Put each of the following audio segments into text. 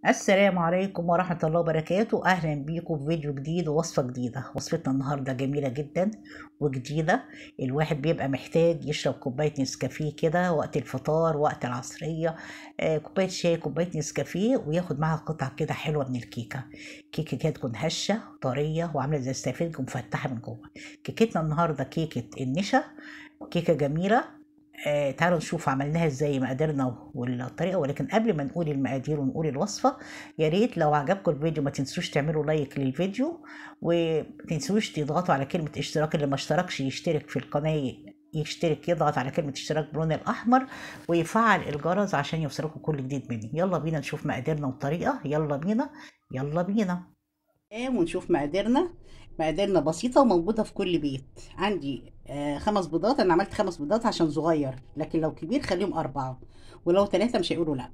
السلام عليكم ورحمة الله وبركاته. أهلا بيكم في فيديو جديد ووصفة جديدة. وصفتنا النهاردة جميلة جدا وجديدة. الواحد بيبقى محتاج يشرب كوباية نسكافيه كده وقت الفطار، وقت العصرية، كوباية شاي، كوباية نسكافيه، وياخد معاها قطعة كده حلوة من الكيكة. كيكة كده تكون هشة طرية وعاملة زي السفنج ومفتحة من جوه. كيكتنا النهاردة كيكة النشا، كيكة جميلة. تعالوا نشوف عملناها ازاي، مقاديرنا والطريقة. ولكن قبل ما نقول المقادير ونقول الوصفة، يا ريت لو عجبكم الفيديو ما تنسوش تعملوا لايك للفيديو، وما تنسوش تضغطوا على كلمة اشتراك. اللي ما اشتركش يشترك في القناة، يشترك، يضغط على كلمة اشتراك باللون الأحمر ويفعل الجرس عشان يوصلكم كل جديد مني. يلا بينا نشوف مقاديرنا والطريقة. يلا بينا، يلا بينا ونشوف مقاديرنا. مقاديرنا بسيطة وموجودة في كل بيت. عندي 5 بيضات. أنا عملت 5 بيضات عشان صغير، لكن لو كبير خليهم 4، ولو 3 مش هيقولوا لأ.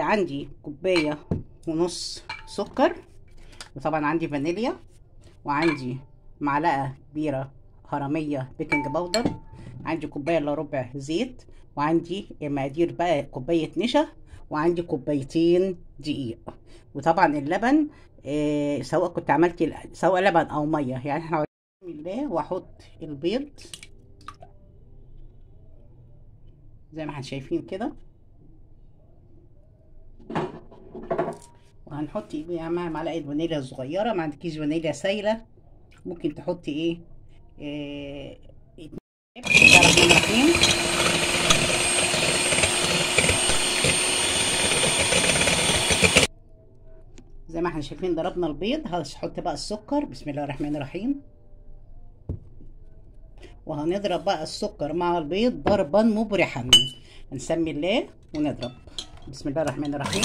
عندي كوباية ونص سكر، وطبعا عندي فانيليا، وعندي معلقة كبيرة هرمية بيكنج باودر، عندي كوباية الا ربع زيت، وعندي مقادير بقى كوباية نشا، وعندي كوبايتين دقيق. وطبعا اللبن سواء كنت عملت سواء لبن او ميه، يعني احنا بسم الله. واحط البيض زي ما احنا شايفين كده، وهنحط مع معلقه فانيليا صغيره. ما عندكيش فانيليا سايله ممكن تحطي ايه، آه، زي ما احنا شايفين ضربنا البيض. هنحط بقى السكر. بسم الله الرحمن الرحيم. وهنضرب بقى السكر مع البيض ضربا مبرحا. هنسمي الله ونضرب. بسم الله الرحمن الرحيم.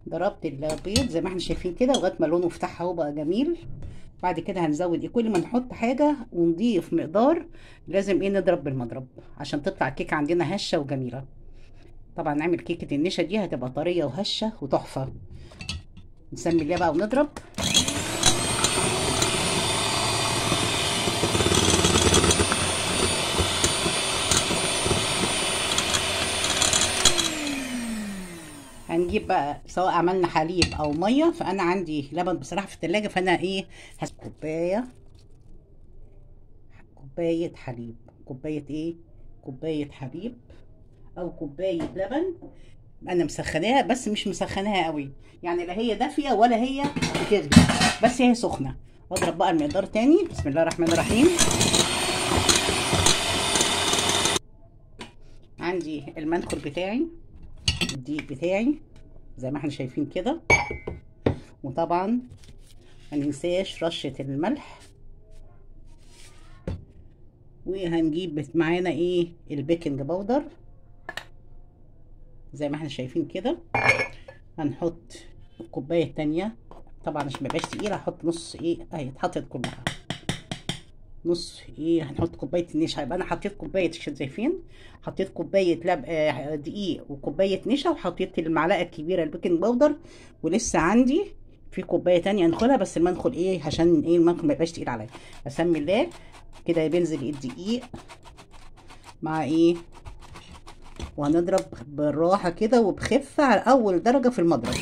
ضربت البيض زي ما احنا شايفين كده لغايه ما لونه فتح اهو بقى جميل. بعد كده هنزود ايه، كل ما نحط حاجه ونضيف مقدار لازم ايه نضرب بالمضرب عشان تطلع الكيكه عندنا هشه وجميله. طبعا نعمل كيكه النشا دي هتبقى طريه وهشه وتحفه. نسمي الله بقى ونضرب. هنجيب بقى سواء عملنا حليب او ميه. فانا عندي لبن بصراحه في التلاجة، فانا ايه كوبايه حليب. كوبايه ايه، كوبايه حليب او كوبايه لبن. انا مسخناها بس مش مسخناها قوي، يعني لا هي دافيه ولا هي بتغلي، بس هي سخنه. اضرب بقى المقدار تاني. بسم الله الرحمن الرحيم. عندي المنخل بتاعي، الدقيق بتاعي زي ما احنا شايفين كده، وطبعا ما ننساش رشه الملح. وهنجيب معانا ايه البيكنج باودر زي ما احنا شايفين كده. هنحط الكوبايه التانية، طبعا عشان ميبقاش تقيله هحط نص ايه اهي اتحطت كلها نص ايه. هنحط كوبايه النشا، يبقى انا حطيت كوبايه شايفين، حطيت كوبايه دقيق وكوبايه نشا، وحطيت المعلقه الكبيره البيكنج باودر، ولسه عندي في كوبايه تانية ندخلها، بس المنخل ايه عشان ايه المنخل ميبقاش تقيل عليا. اسمي الله كده بينزل الدقيق مع ايه، وهنضرب بالراحه كده وبخفه على اول درجه في المضرب.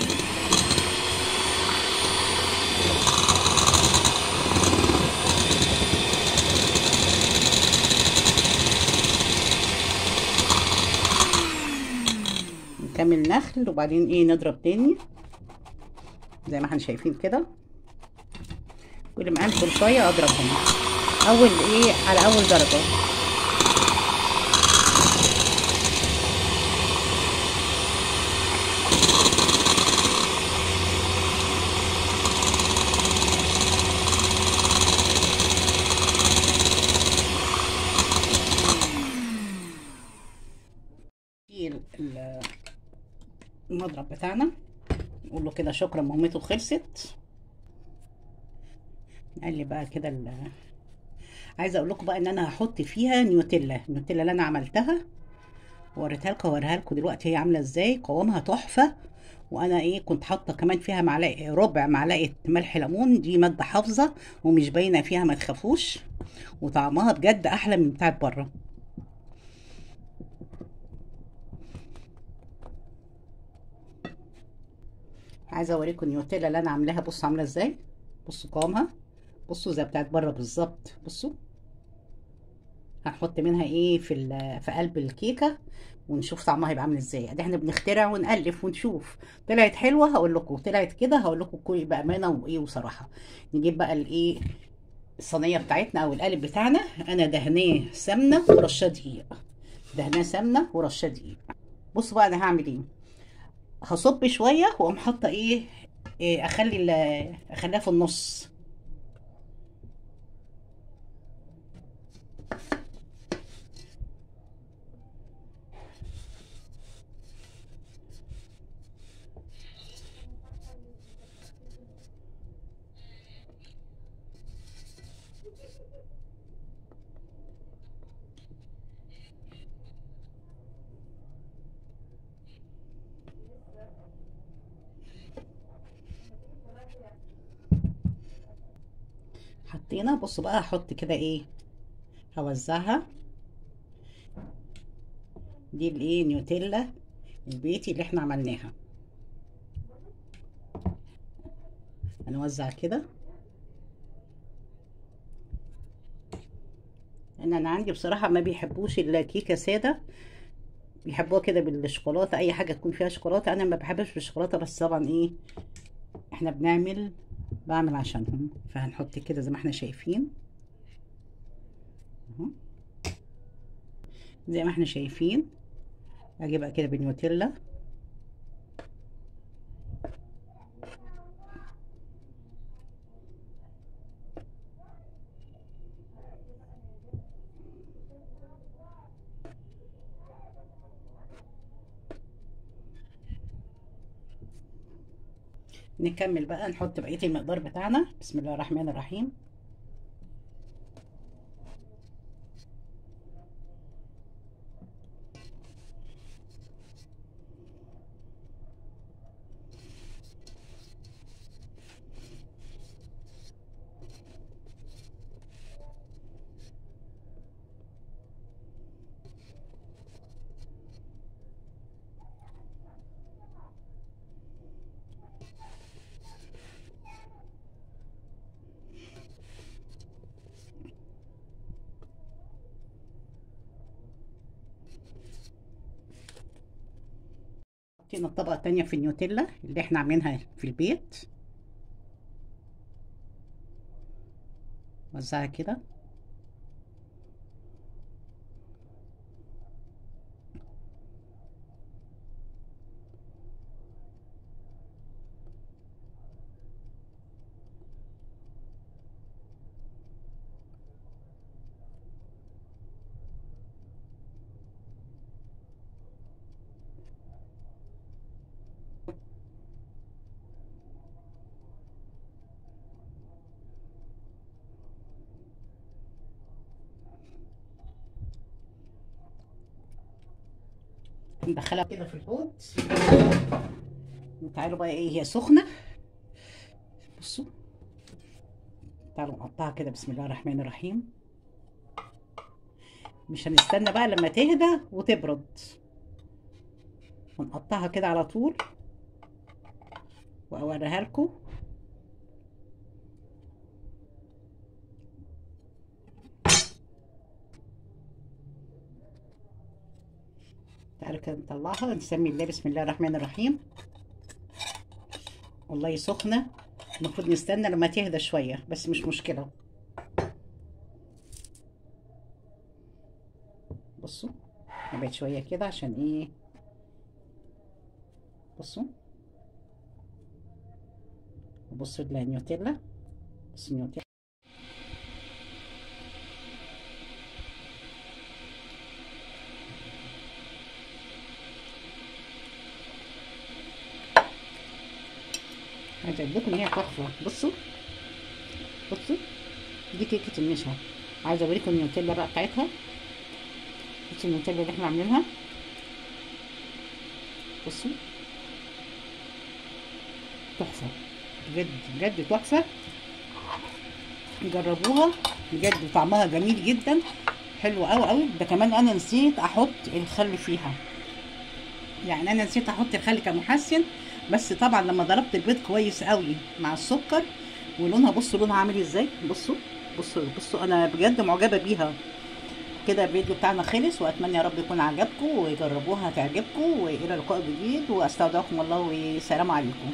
نكمل نخل وبعدين ايه نضرب تاني زي ما احنا شايفين كده. كل ما انخل شويه اضربهم اول ايه على اول درجه. المضرب بتاعنا نقول له كده شكرا مهمته خلصت. نقلب بقى كده عايزه اقول لكم بقى ان انا هحط فيها نيوتيلا. النيوتيلا اللي انا عملتها وريتها لكم، هوريها لكم دلوقتي هي عامله ازاي. قوامها تحفه. وانا ايه كنت حاطه كمان فيها معلقه ربع معلقه ملح ليمون، دي ماده حافظه ومش باينه فيها ما تخافوش، وطعمها بجد احلى من بتاعت بره. عايزه اوريكم النيوتيلا اللي انا عاملاها. بصوا عامله ازاي، بصوا قوامها، بصوا زي بتاعت بره بالظبط. بصوا هنحط منها ايه في قلب الكيكه ونشوف طعمها هيبقى عامل ازاي. ادي احنا بنخترع ونالف ونشوف. طلعت حلوه هقول لكم، طلعت كده هقول لكم كل بامانه وايه وصراحه. نجيب بقى الايه الصينيه بتاعتنا او القالب بتاعنا. انا دهناه سمنه ورشه دقيق، دهناه سمنه ورشه دقيق. بصوا بقى انا هعمل ايه. هصب شويه واقوم حاطه إيه اخليها في النص. حطينا. بصوا بقى هحط كده ايه، هوزعها. دي الايه نيوتيلا البيتي اللي احنا عملناها. هنوزع كده. انا عندي بصراحه ما بيحبوش الكيكه ساده، بيحبوها كده بالشوكولاته، اي حاجه تكون فيها شوكولاته. انا ما بحبش بالشوكولاته، بس طبعا ايه احنا بعمل عشانهم. فهنحط كده زي ما احنا شايفين اهو، زي ما احنا شايفين. اجيبها كده بالنيوتيلا. نكمل بقى نحط بقيه المقدار بتاعنا. بسم الله الرحمن الرحيم. حطينا الطبقه التانيه في النيوتيلا اللي احنا عاملينها في البيت. وزعها كده. ندخلها كده في الحوض. وتعالوا بقى ايه، هي سخنه. بصوا تعالوا نقطعها كده. بسم الله الرحمن الرحيم. مش هنستنى بقى لما تهدى وتبرد، ونقطعها كده على طول واوريها لكم. تعالوا كده نطلعها. نسمي الله. بسم الله الرحمن الرحيم. والله سخنه، المفروض نستنى لما تهدى شويه بس مش مشكله. بصوا نبعد شويه كده عشان ايه. بصوا بصوا النيوتيلا. بصوا النيوتيلا. عايزه اقول لكم ان هي تحفه. بصوا بصوا دي كيكه النشا. عايزه اوريكم النيوتيلا بقى بتاعتها. بصوا النيوتيلا اللي احنا عاملينها. بصوا تحفه بجد بجد تحفه. جربوها بجد، طعمها جميل جدا، حلو قوي قوي. ده كمان انا نسيت احط الخل فيها. يعني انا نسيت احط الخل كمحسن، بس طبعا لما ضربت البيض كويس قوي مع السكر ولونها، بصوا لونها عامل ازاي، بصوا بصوا بصوا، انا بجد معجبه بيها. كده الفيديو بتاعنا خلص، واتمنى يا رب يكون عجبكم وجربوها هتعجبكم، والى لقاء جديد، واستودعكم الله، والسلام عليكم.